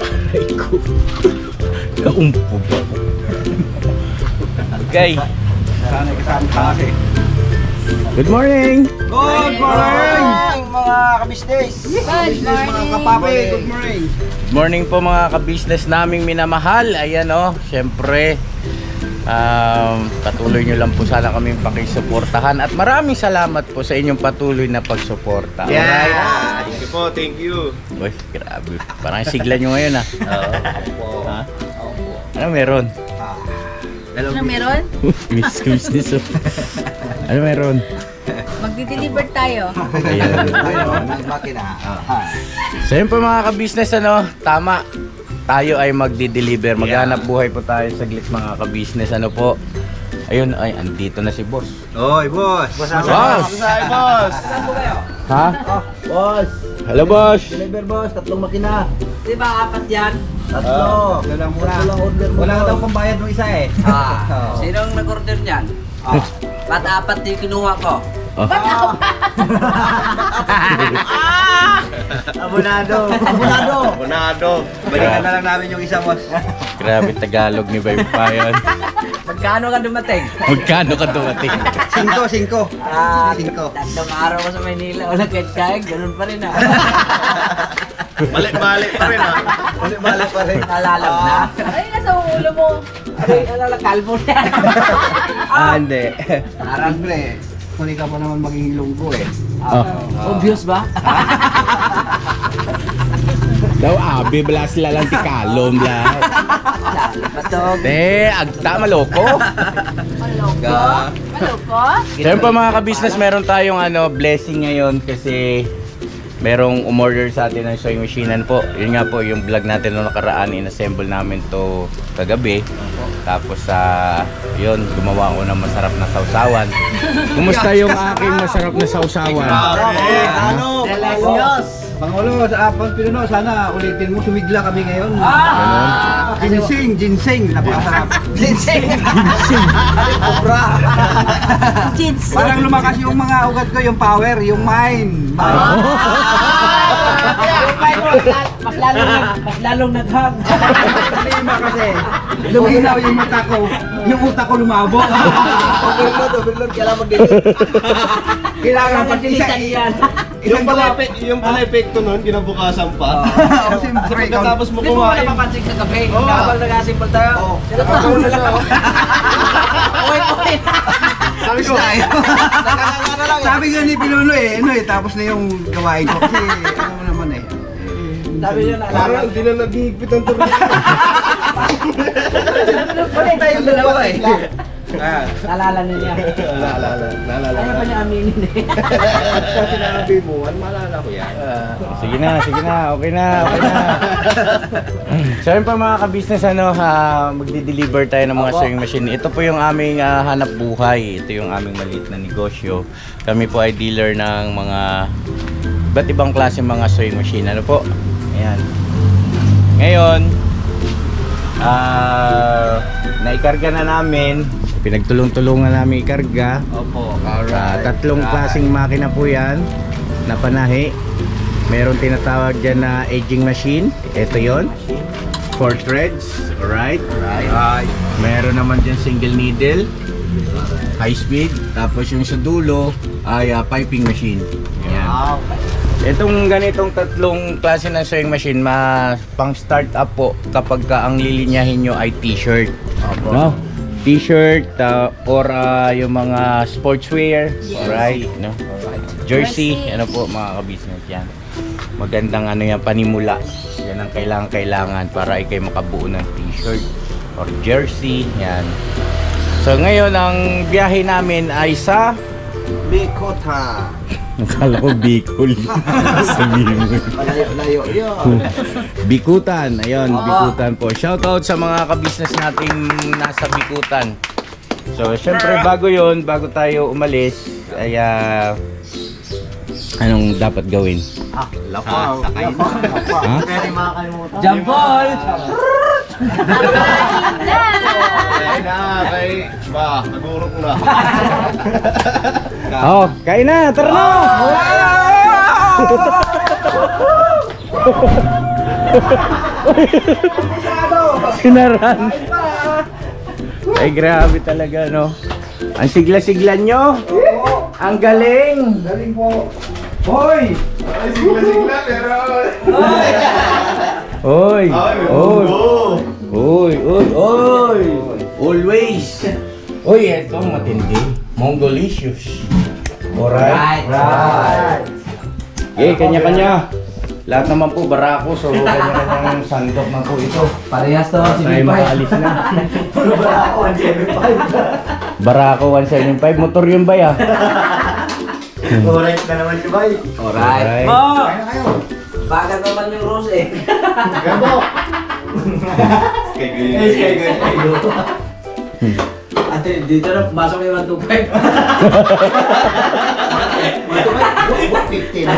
Aray ko. Naumpog ako. Okay. Sana kasama kasi. Good morning! Good morning! Mga kabisnes! Good Mga morning! kapapi, good morning! Good morning po mga ka-business naming minamahal. Ayan o, syempre patuloy nyo lang po sana kaming pakisuportahan. At maraming salamat po sa inyong patuloy na pagsuporta. Yeah! Thank you po, thank you. Uy, grabe. Parang sigla nyo ngayon ah. Opo. Ha? Ano meron? Ano meron? Miss business oh. Ano meron? Magdi-deliver tayo. Ayan. Makina. So yun po mga ka-business, ano, tama. Tayo ay magdi-deliver. Maghanap buhay po tayo saglit mga ka-business. Ano po? Ayun, ay, andito na si boss. Oy, boss! Boss! Masay, boss! Saan po kayo? Ha? Boss! Hello boss! Deliver boss, 3 makina. Di ba apat yan? 3. Lang order mo. Wala daw pambayad ng isa eh. Sinong nag-order niyan? Ba't apat yung kinuha ko? Abonado! Abonado! Bonado. Balikan na lang namin yung isa, boss. Grabe Tagalog ni Bayo Payon. Magkano ka dumating? Magkano ka dumating? 5. 5. Tatlong araw ko sa Maynila, walang kahit ganun pa rin ah. Balik-balik pa rin ah. Balik pa rin. Nalalag na. Ay, nasa ulo mo. Ay, nalalag, kalbo na yan. Hindi. Parang pre, kung ka pa naman maging lunggo eh. Obvious ba? Daw abi bala sila lang tikalom la. Patog. Agta maloko. Maloko? Maloko? Siyempre mga ka-business, meron tayong blessing ngayon kasi merong umorder sa atin ng sewing machine po. Yun nga po yung vlog natin noong nakaraan, inassemble namin to kagabi. Tapos yun, gumawa ko ng masarap na sausawan. Kumusta yung aking masarap na sausawan? Delicious. Pangulo, sa Apang Pinuno, sana ulitin mo, sumigla kami ngayon. Ginseng, napakasarap. Ginseng. Obra. Jeans. Parang lumakas yung mga ugat ko, yung power, yung mind. Mas lalong naghang. Lima kasi. Luminaw yung mata ko, yung utak ko lumabo. Overload, kailangan mag-delete. Kailangan Pagkilitan yan. Yung pala epekto nun, kinabukasan pa. Siyempre, Pagkatapos mo Hindi mo wala kumain. mapansin sa kape. Oo. Habang nag-asimpol tayo. Nakakawin na lang. Uy. Sabi ko, Sabi ko ni Pinuno tapos na yung gawain ko. Kasi ano mo naman eh. Sabi niyo na. parang hindi na naghihigpit ang tuloy. Pwede tayong dalawa eh. Ah, Naalala niya. Naalala. Ano pa niya aminin eh. At sa sinabi mo, maalala ko yan. Sige na, okay na. So yun pa mga ka-business, magdi-deliver tayo ng mga sewing machine. Ito po yung aming hanap buhay. Ito yung aming maliit na negosyo. Kami po ay dealer ng mga iba't ibang klase mga sewing machine. Ano po? Ayan. Ngayon, naikarga na namin. Pinagtulong-tulungan namin ikarga. opo. Tatlong klaseng makina po yan na panahi. Meron tinatawag dyan na edging machine. Ito yon, 4 threads. Alright. Meron naman dyan single needle, high speed. Tapos yung sa dulo ay piping machine. Yan. Itong ganitong tatlong klase ng sewing machine, pang start up po kapag ang lilinyahin nyo ay t-shirt. No? T-shirt or yung mga sportswear, alright, no? Jersey, ano po mga ka-business yan. Magandang yan, panimula. Yan ang kailangan para ikay makabuo ng t-shirt or jersey, yan. So ngayon ang biyahe namin ay sa Bicota. Nakala ko Bicol. Sabihin mo. Layo yun. Bikutan, ayun, Bikutan po. Shoutout sa mga ka-business nating nasa Bikutan. So, syempre bago tayo umalis, ay anong dapat gawin? Lapaw. Ha? Pwede makakalimutan. Jampol! Nagurok na. Oh, kain na, tara na! Sinaran. Ay, grabe talaga, no? Ang sigla-sigla nyo. Ang galing. Galing po. Hoy! Ay, sigla-sigla, pero... Oy. Ay, may Oy. munggo. Oy, oy, oy. Always. Oy, eto matindi. Mongolicious. Alright. Right. Okay, kanya-kanya. Lahat naman po barako, so kanya-kanyang sandok na po ito. Parehas to, Tayo makaalis na. Puro ba ako, 175? Barako 175, motor yun ba ya? Correct na naman si Bay. Alright. Oh! Kaya na kayo. Bagat naman yung rose eh. Gabo. Kay Gwen. Ate, dito na, pasok yung 125. 150 na.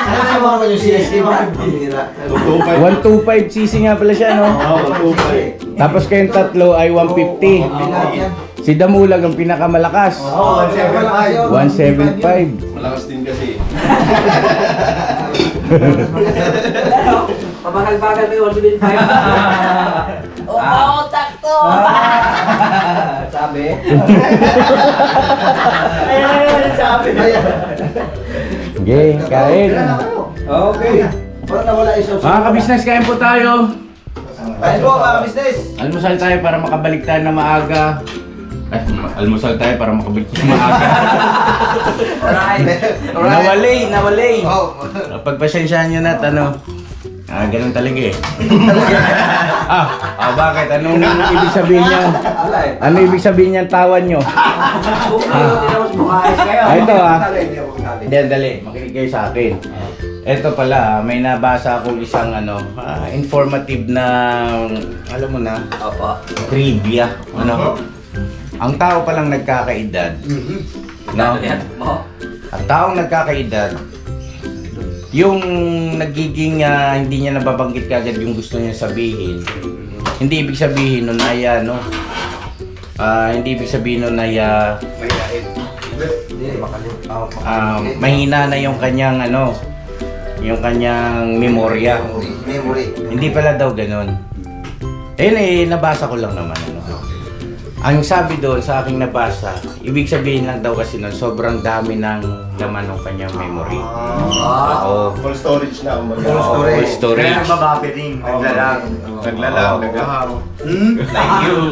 Ano sa mga naman yung CST mga bihira? 125cc nga pala siya, no? Oo, 125. Tapos kayong tatlo ay 150. Si Damulag ang pinakamalakas. Oo, 175. 175. Malakas din kasi. Pabagal-bagal may 125. Oo, takto! Sabi? Ayun, sabi. Okay, kain. Okay. Parang nawala isa. Mga kabisnes, kain po tayo. Kain po, mga business. Almusal tayo para makabalik tayo na maaga. Almusal tayo para makabalik tayo na maaga. Alright. Nawalay. Oh. Pagpasensyahan nyo na, ganun talaga eh. Bakit? Anong ibig sabihin niya? Ano ibig sabihin niyan tawan nyo? Ito dali, makinig kayo sa akin. Ito pala, may nabasa akong isang informative na, alam mo na, trivia. Ang tao palang nagkakaedad, no? Ang taong nagkakaedad, yung nagiging hindi niya nababanggit kagad yung gusto niya sabihin. Hindi ibig sabihin nun ay hindi ibig sabihin nun ay mahina na yung kanyang yung kanyang memorya. Hindi pala daw ganun. Ayun nabasa ko lang naman. Ang sabi doon sa aking nabasa, ibig sabihin lang daw kasi nun, sobrang dami ng laman ng kanyang memory. Oo. Full storage na. Full storage. Kaya nagbabattery, naglalang. Naghahang. Like you.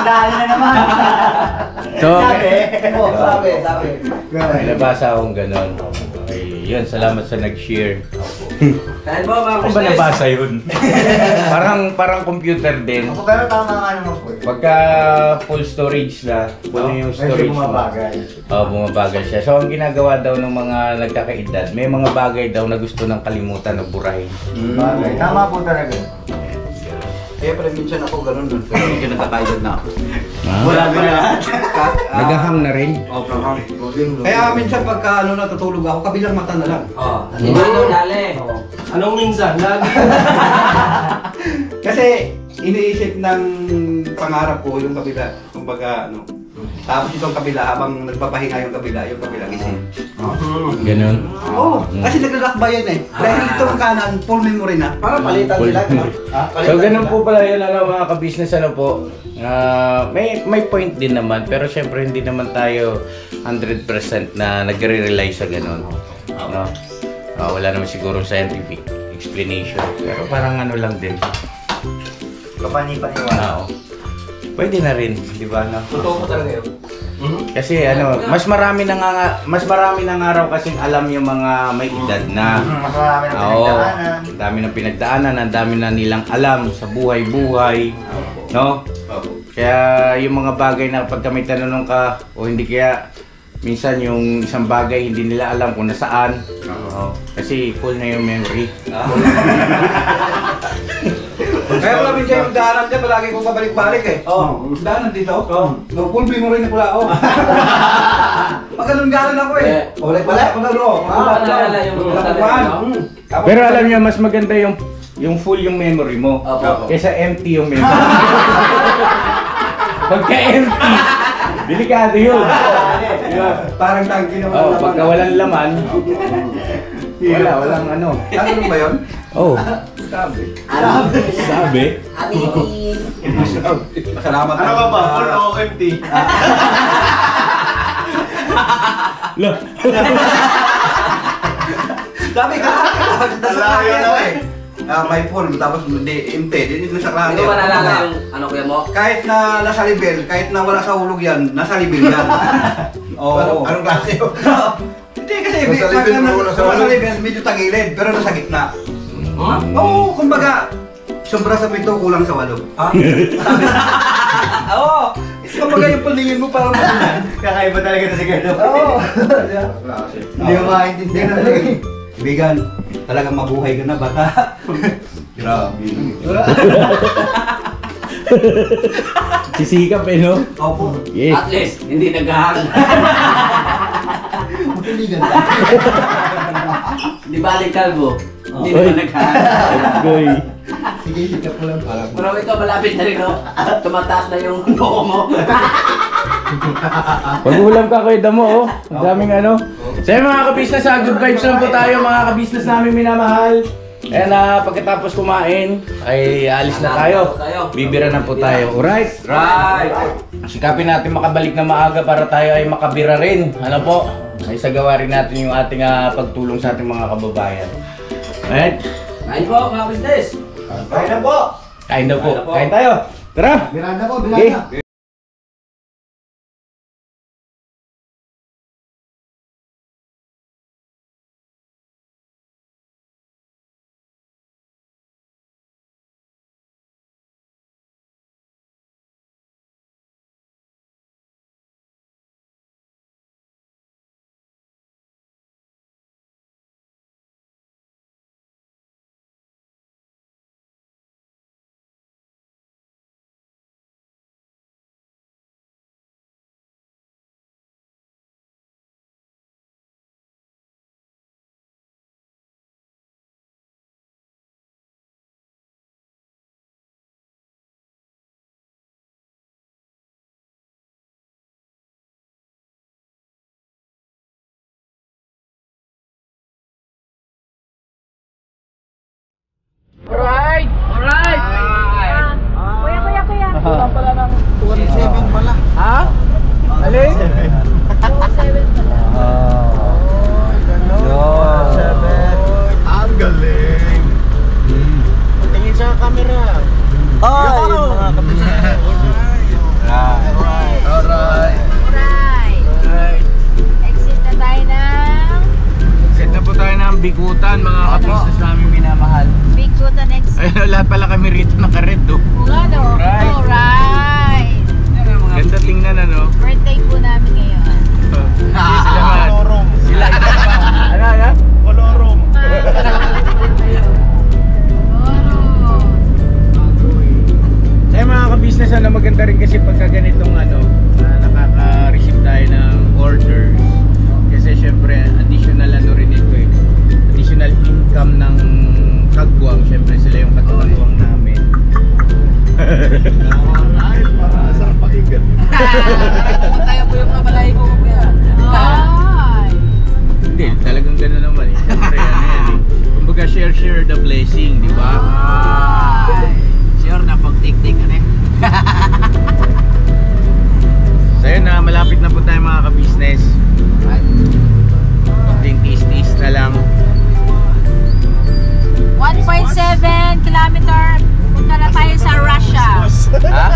Dahil na naman. So, Sabi. may nabasa akong ganon. Okay, yun, salamat sa nag-share. Kain mo mga Ano ba nabasa yun? parang computer din. Pero tama nga naman po. Pagka full storage na, puno yung storage mo. Bumabagal siya. So, ang ginagawa daw ng mga nagkakaedad, may mga bagay daw na gusto ng kalimutan o burahin. Bagay. Tama po talaga. Kaya pala minsan ako ganun nun. Pero hindi nakakaedad na ako. Wala ba na? Nagahang na rin. Kaya minsan pagka natutulog ako, kabilang mata na lang. Oo. Hindi ko dali. Anong minsan? Lagi. Kasi iniisip ng pangarap ko yung kabila, kumbaga tapos itong kabila, habang nagpapahinga yung kabila gising. Ganon. Oo, kasi naglalakbay yan eh. Dahil itong kanan, full memory na. Para palitan Full sila. memory. So, ganun po pala yun, mga ka-business, po. May point din naman, pero syempre hindi naman tayo 100% na nagre-rely sa ganun. No? Wala naman siguro scientific explanation, pero parang lang din. Kapani-paniwala. Pwede na rin, di ba? No? Totoo ko talaga yun. Kasi mas marami nang araw kasing alam yung mga may edad na. Mas marami ng pinagdaanan. Ang dami ng pinagdaanan, ang dami na nilang alam sa buhay-buhay. No? Kaya yung mga bagay na pagka may tanong ka o hindi kaya minsan yung isang bagay hindi nila alam kung nasaan. Kasi full na yung memory. Kaya wala minsan yung daanan dyan, palagi kong pabalik-balik eh. Daanan dito? Full memory na pula ako. Maganon-ganon ako eh. Wala ako na ro. Naalala yung Pero alam niyo mas maganda yung full yung memory mo kaysa empty yung memory. Pagka empty, delikado yun. Parang tangki na Oh, pagka walang laman, walang ano. Ano ba yun? Oh, Sabi. sabi. Salamat. Ano ka ba? Full o empty? Look. Sabi ka. Malayo na eh. May full, tapos hindi, empty. Hindi sa klase. Hindi mo nalala yung ano kuya mo? Kahit na nasa level, kahit na wala sa hulog yan, nasa level yan. Oo. Anong klase yun? Hindi kasi, Nasa pag level mo, nasa nasa hulog. level, medyo tagilid, pero nasa gitna. Oo, kumbaga, sobra sa 7, kulang sa 8. Oo. Kumbaga yung paningin mo parang magulan. Kakaiba talaga na si Gerdo. Oo. Hindi mo maintindihan na talaga. Ibigan, talagang mabuhay ka na, bata. Grabe. Sisikap eh, no? Opo. Yes. At least, hindi naghahang. Matiligan ka. Di ba aling kalbo? Hindi Oy. naman naghahang. Goy. Sige, sikap mo lang parang. Pero ikaw malapit na rin, no? Tumataas na yung noo mo. Pag-ulam ka kuya damo, oh. Ang daming ano. So yun, mga kabisnes, good vibes lang po tayo mga kabisnes namin minamahal. And pagkatapos kumain, ay alis na tayo. Bibira na po tayo. Alright? Right. Sikapin natin makabalik na maaga para tayo ay makabira rin. Ano po? Ay sagawa rin natin yung ating pagtulong sa ating mga kababayan. Alright? Kain po, mga business. Kaya na po! Kain daw po. Kain na po. Kain tayo. Tara! Miranda ko, Okay. Alright! Alright! Kuya. Kulang pala ng 27 pala. Ha? Alin? 207 pala. Ang galing! Tingin sa camera. Ay, mga kabisnes. Alright. Alright. Alright. Exit na tayo ng Set na po tayo ng bikutan mga kabisnes namin minamahal. Bigutan exit. Ayun, lahat pala kami rito naka-red oh. Nga no? Alright. Alright. Ganda tingnan ano. Birthday po namin ngayon. Sila man. Kolorom. Sila. Ano? Kolorom. Sa mga ka-business, maganda rin kasi pagka ganitong nakaka-receive tayo ng orders. Kasi syempre additional rin ito eh. Additional income ng kagwang, syempre sila yung katuwang namin. Alright, para sa pakinggan. Tayo po yung mga balay ko kuya. Ay. Hindi, talagang gano'n naman eh. Syempre yan eh. Kumbaga share the blessing, di ba? Sure na pag-tik-tik ka na. So yun na, malapit na po tayo mga ka-business. Konting tiis-tiis na lang. 1.7 kilometer. Punta na tayo sa Russia. Ha?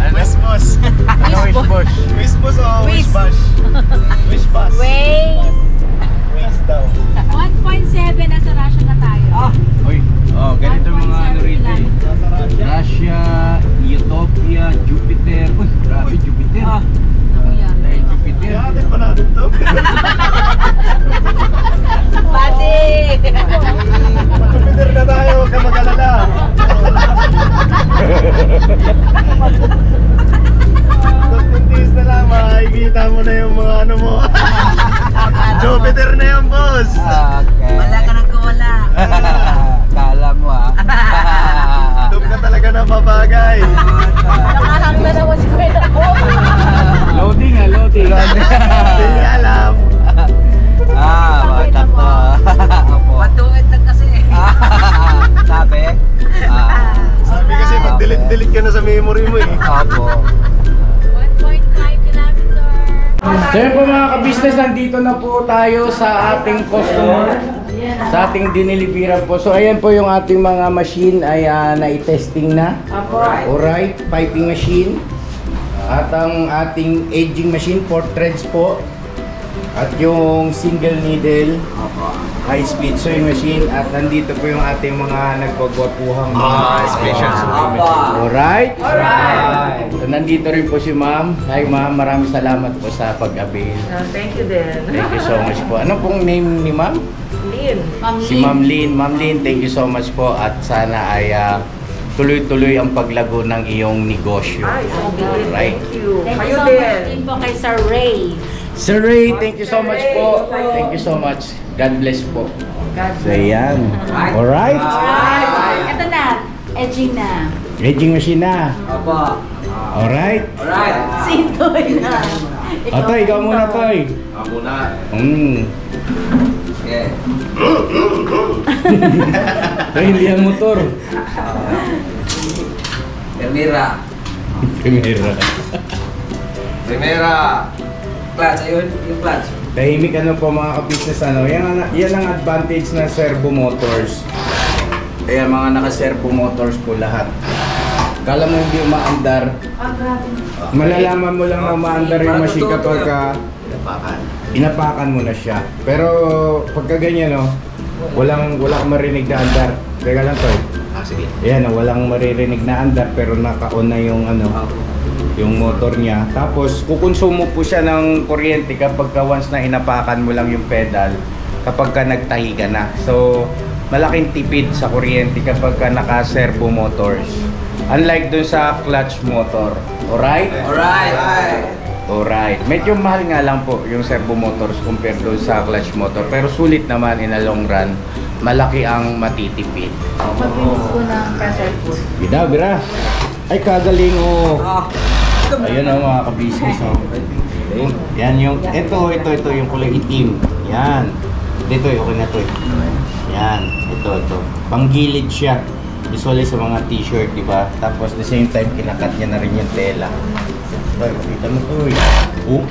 Ano? Wisbos. Ano wish boss? Wisbos o Wish. wishbash? Wishbash. Wait. Wish daw. 1.7 nasa Russia na tayo. Uy, oh, ganito yung mga 1.7 ano rito eh. Nasa Russia. Russia, Utopia, Jupiter. Uy, grabe Jupiter. Kuya. Dahil Jupiter. Ihatin pa natin to. Pati. Jupiter na tayo, huwag ka mag-alala. Tapos na lang, makikita mo na yung mga ano mo. Jupiter na yan, boss. Okay. Wala ka nang kawala. Kala mo Doon ka talaga na mabagay. Nakahang na naman si Kuya. Loading ah, loading. So yun po mga ka-business, nandito na po tayo sa ating customer, sa ating diniliveran po. So ayan po yung ating mga machine ay na-testing na. Alright, piping machine. At ang ating aging machine, 4 threads po. At yung single needle, high speed sewing machine. At nandito po yung ating mga nagpagwapuhang mga special sewing machine. Alright? So nandito rin po si ma'am. Hi ma'am, maraming salamat po sa pag-avail. Thank you din. Thank you so much po. Ano pong name ni ma'am? Lynn. Si Ma'am Lynn. Ma'am Lynn, thank you so much po. At sana ay tuloy-tuloy ang paglago ng iyong negosyo. Ay, okay. Right. Thank you. Thank Kayo you so din. much din po kay Sir Ray. Sir Ray, thank you so much po. Thank you so much. God bless po. So yan. Alright. Alright. Ito na. Edging na. Aging machine na. Opo. Alright. Alright. Sintoy na. Toy, ikaw muna, Toy. Ako muna. Okay. Toy, hindi ang motor. Elmira. Primera. Primera. Clutch, ayun. Yung clutch. Tahimik ano po mga ka-business ano. Yan ang advantage ng servo motors. Kaya mga naka-servo motors po lahat. Kala mo hindi umaandar. Malalaman mo lang na umaandar yung machine kapag inapakan mo na siya. Pero pagka ganyan no, walang marinig na andar. Teka lang Toy. Sige. Ayan, walang maririnig na andar pero naka-on na yung yung motor niya. Tapos kukonsumo po siya ng kuryente kapag once na inapakan mo lang yung pedal kapag ka nagtahi ka na. So malaking tipid sa kuryente kapag ka naka-servo motors. Unlike dun sa clutch motor. Alright? Alright. Medyo mahal nga lang po yung servo motors compared dun sa clutch motor. Pero sulit naman in a long run. Malaki ang matitipid. Mag-use ko ng pressure food. Bira. Ay kagaling Ayun ang mga ka-business Yan yung ito yung kulay itim. Yan. Dito okay na to. Yan, ito. Panggilid siya. Usually sa mga t-shirt, di ba? Tapos the same time kinakat niya na rin yung tela. Ay, makita mo to. Ito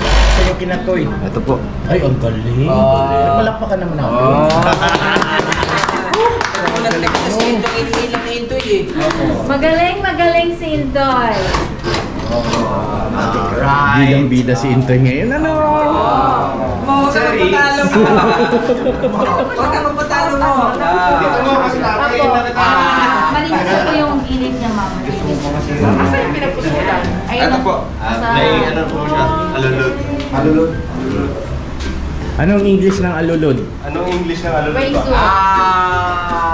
yung kinatoy. Ito po. Ay, ang galing. Malakpakan naman ako. Magaling si Indoy. Bidang-bida si Intoy ngayon. Ano? Huwag ka magpatalo mo. Dito mo kasi tatay na kita. Malinis po yung gilid niya, mama. Asa yung pinapusulan? Ito po. May ano po siya. Alulod. Anong English ng alulod? Anong English ng alulod Raise ba?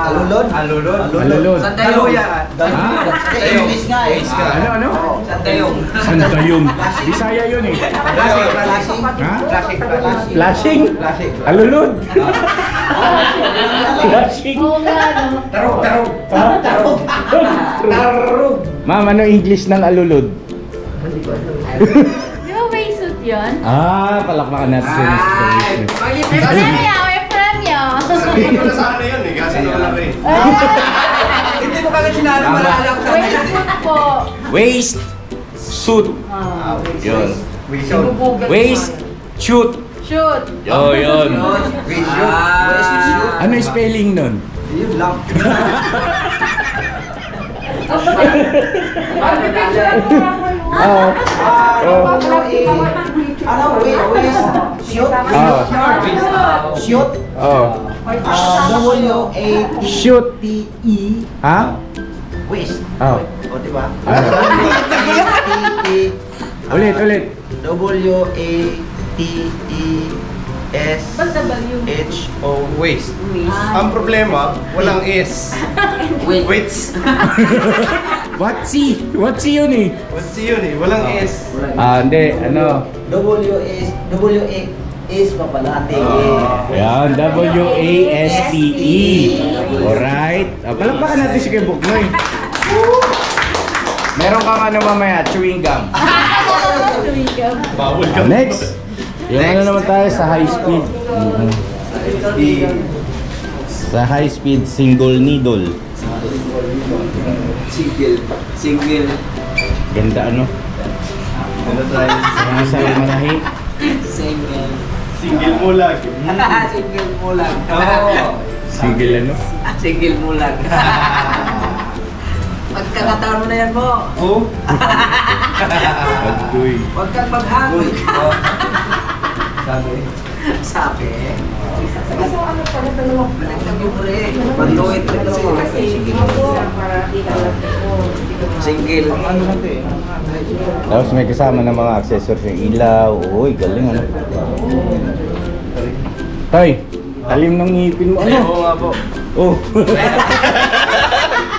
Alulod? Alulod. Sandayong. English nga eh. Ano? Sandayong. Sandayong. Bisaya yun eh. Ha? Flashing. Flashing? Alulod? Flashing? Oo nga, no? Tarog. Ma'am, ano English ng alulod? Di ba may suit yun? Palakpakan natin sa business. May premyo! Sabihin ko na sana yun eh. Kasi wala rin. Hindi mo kagad sinabi, malala ko sana May yun. suit po. Waist suit. Yun. Waist shoot. Shoot. Yun. Ah. Ano yung spelling nun? Yun lang. Shoot. Shoot. W-A-T-E. Shoot. Ha? Waist. Oh. O, diba? Ano? Ulit. W-A-T-E-S-H-O. Waste. Ang problema, walang S. Waits. What's yun eh? What's yun eh? Walang S. Hindi. Ano? W-A-S pa pala. Yan. W-A-S-T-E. Alright. Palakpakan natin si Kuya Buknoy. Meron kang ano mamaya, chewing gum. Bawal ka. Next. Yung ano naman tayo sa high speed. Sa high speed single needle. Single. Ganda ano? Ano tayo? Mga sa manahi. Single mo lang. Single mo lang. Single ano? Single mo lang. Pagkakataon mo na yan mo. Oh. Agoy. Huwag kang maghangoy. Sabi. Sabi. Kaso ano pala dalawa? Malaglag yung rin. Bantuin rin Kasi para di ka lang Single. Ano natin? Tapos may kasama ng mga accessories yung ilaw. Uy, galing ano. Tay, talim ng ngipin mo ano? Oo nga po. Oh.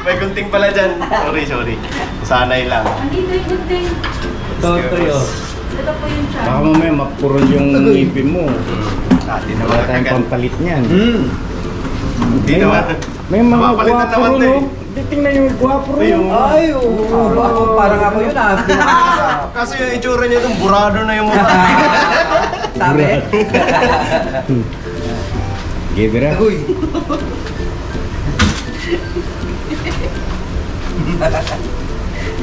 May gunting pala dyan. Sorry. Sanay lang. Andito yung good thing. Toyo. Ito po yung chan. Baka mamaya mapuron yung ngipin mo. Hindi Wala naman tayong agad. pampalit niyan. Hindi naman. May mga Mapapalitan gwapo naman ron, to eh. oh. Di, tingnan yung gwapo ron. Ayun. Ay, oo. Parang ako yun ah. Kasi yung itsura niya itong burado na yung mukha. Sabi. Gibira. Uy.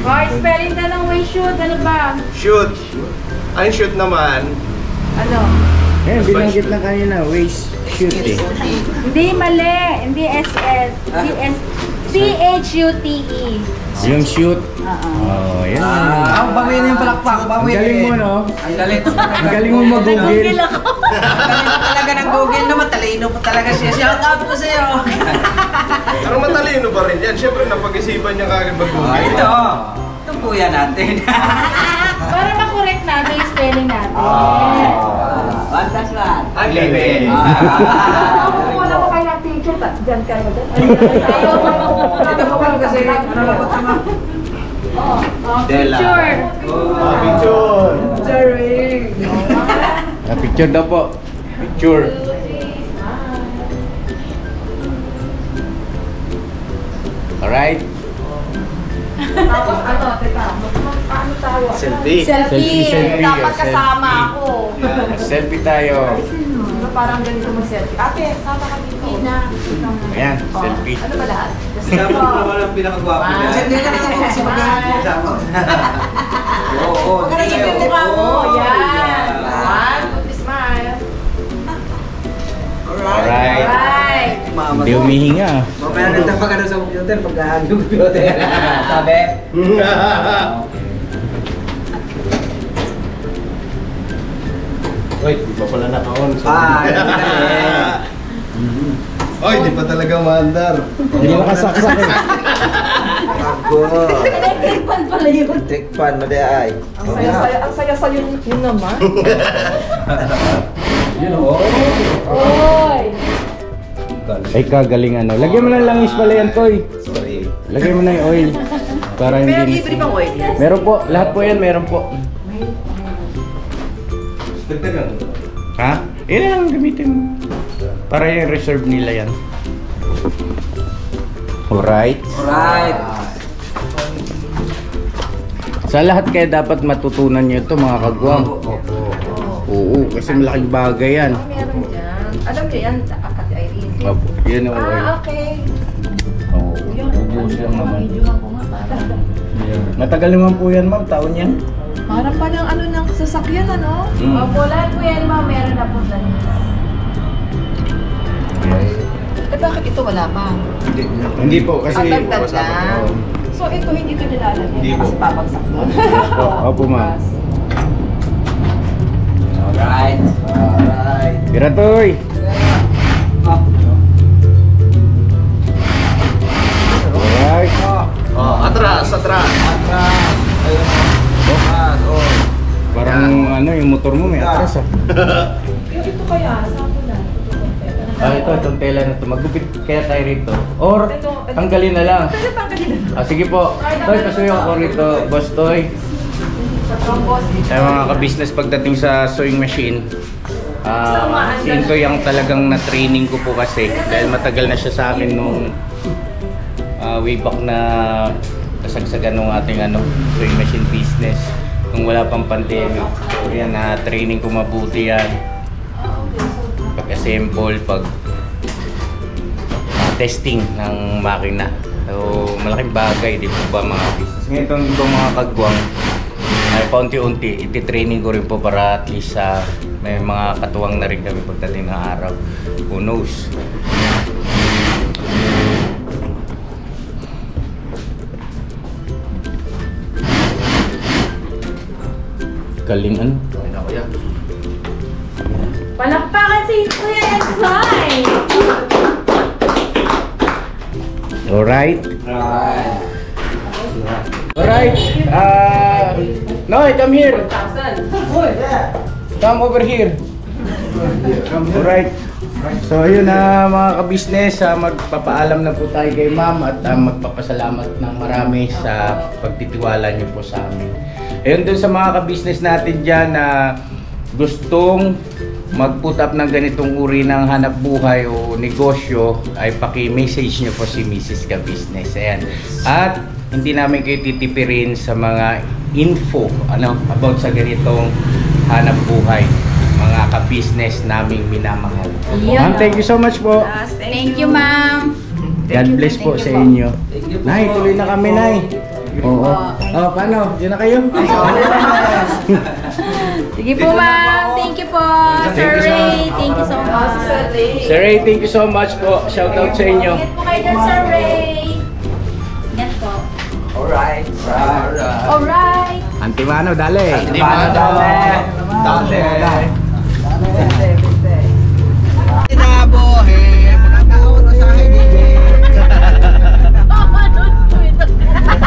Boy, spelling na ng way shoot. Ano ba? Shoot. Ang shoot naman. Ano? Eh, binanggit na kanina, waist shoot eh. Hindi mali. Hindi SS. C-H-U-T-E. Yung shoot. Oo. Oh, yan. Ang bawiin yung palakpak. Ang Bawiin. galing mo, no? Ang galing. Ang galing mo mag-google. Nag-google ako. Galing mo talaga ng Google naman. Talino po talaga siya. Shout out po sa'yo. Pero matalino pa rin yan. Siyempre, napag-isipan niya kagad mag-google. Ito. Itong kuya natin. Para makorek natin yung spelling natin. One plus one. Ang level. Kumuha ko kayo ng picture, dyan kayo dyan. Ito po pala kasi ano lang po tama. Dela. Picture. Picture. Picture daw po. Picture. Alright. Tapos ano, teka, paano tayo? Selfie. Selfie. Selfie, Dapat selfie. kasama ako. Selfie tayo. Ano, parang ganito mag-selfie. Ate, sama ka dito. Hindi na. Ayan, selfie. Ano ba lahat? Siya po naman ang pinakagwapo niya. Kasi hindi ka naman kasi mag-aano. Oo. Huwag ka na yung mukha mo. Yan. One, two, smile. Alright. Right. Hindi humihinga. Mamaya nagtapa ka na sa computer pagkahan yung computer. Sabi? Uy, di pa pala naka-on. Oy, di pa talaga maandar. Hindi mo nakasaksak eh. Ako. Electric pan pala yun. Take pan, madiay. Ang saya-saya yun naman. Yun o. Oy. Ay, kagaling ano. Lagyan mo ng langis pala yan, Toy. Sorry. Lagyan mo na yung oil. Para hindi... Pero libre bang oil? Meron po. Lahat po yan, meron po. Dagdagan. Ha? Yan lang gamitin mo. Para yung reserve nila yan. Alright. Alright. Sa lahat kaya dapat matutunan nyo ito mga kagwang. Oo, kasi malaking bagay yan. Meron dyan. Alam niyo yan, Ate Irene. Opo, yan ang oil. Okay. Oo, ubus lang naman. Videohan ko nga para. Matagal naman po yan, ma'am. Taon yan. Parang pa ng ano ng sasakyan, ano? Opo, lahat po yan, ma'am. Meron na po dyan. Eh bakit ito wala pa? Hindi po, kasi... Ang dagdag lang. Oo. So ito hindi ito nilalagyan Hindi po. kasi babagsak doon. Opo, ma'am. Alright. Alright. Tira, Toy. Alright. Oh, atras. Ayun. Oh. Parang ano, yung motor mo may atras ah. Yung ito kaya, saan ko na? Itong tela na to. Magupit kaya tayo rito. Or, tanggalin na lang. Pwede tanggalin na. Sige po. Toy, pasuyo ako rito. Boss Toy. Sa trombos. Sa mga ka-business pagdating sa sewing machine, si Intoy ang talagang na-training ko po kasi dahil matagal na siya sa akin nung way back na kasagsagan ng ating sewing machine business nung wala pang pandemic. So yan, na-training ko mabuti yan. Pag-assemble, testing ng makina. So malaking bagay, di po ba mga business. Ngayon itong mga kagwang, Ay, paunti-unti, ititraining ko rin po para at least may mga katuwang na rin kami pagdating ng araw. Who knows? Galing ano? Palakpakan si Kuya Enzay! Alright. Alright. Noy, come here. Come over here. Alright. So ayun na mga kabisnes, magpapaalam na po tayo kay ma'am at magpapasalamat ng marami sa pagtitiwala niyo po sa amin. Ayun dun sa mga kabisnes natin dyan na gustong mag-put up ng ganitong uri ng hanap buhay o negosyo, ay paki-message nyo po si Mrs. Ka-Business. Ayan. At hindi namin kayo titipirin sa mga info about sa ganitong hanap buhay, mga ka-business naming minamahal. Yeah. Ma'am, thank you so much po. Thank you, ma'am. God bless po sa inyo. Nay, tuloy na kami, Nay. Oo. Oh, paano? Diyan na kayo? Sige po, ma'am. Thank you po. Sir Ray, thank you so much. Sir Ray, thank you so much po. Shout out sa inyo. Ingat po kayo dyan, Sir Ray. Ingat po. Alright. Alright. Antimano, dali.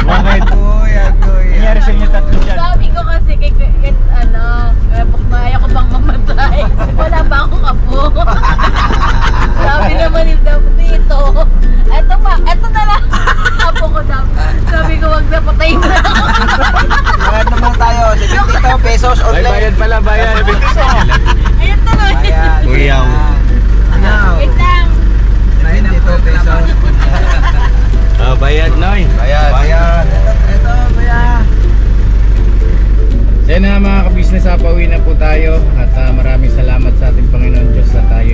Bakit? Nangyari sa inyo tatlo dyan. Sabi ko kasi bukmaya ko bang mamatay. Wala ba akong apo? Sabi naman nila dito. Eto na lang. Apo ko daw. Sabi ko wag na, patayin na ako. Bayad naman tayo, 72 pesos Ay, online. bayad pala, bayad. Ayun tuloy. Kuyaw. Wait lang. 92 pesos. Bayad, Noy. Bayad. Ito, bayad. So yun na mga kabisnes, pauwi na po tayo. At maraming salamat sa ating Panginoon Diyos sa tayo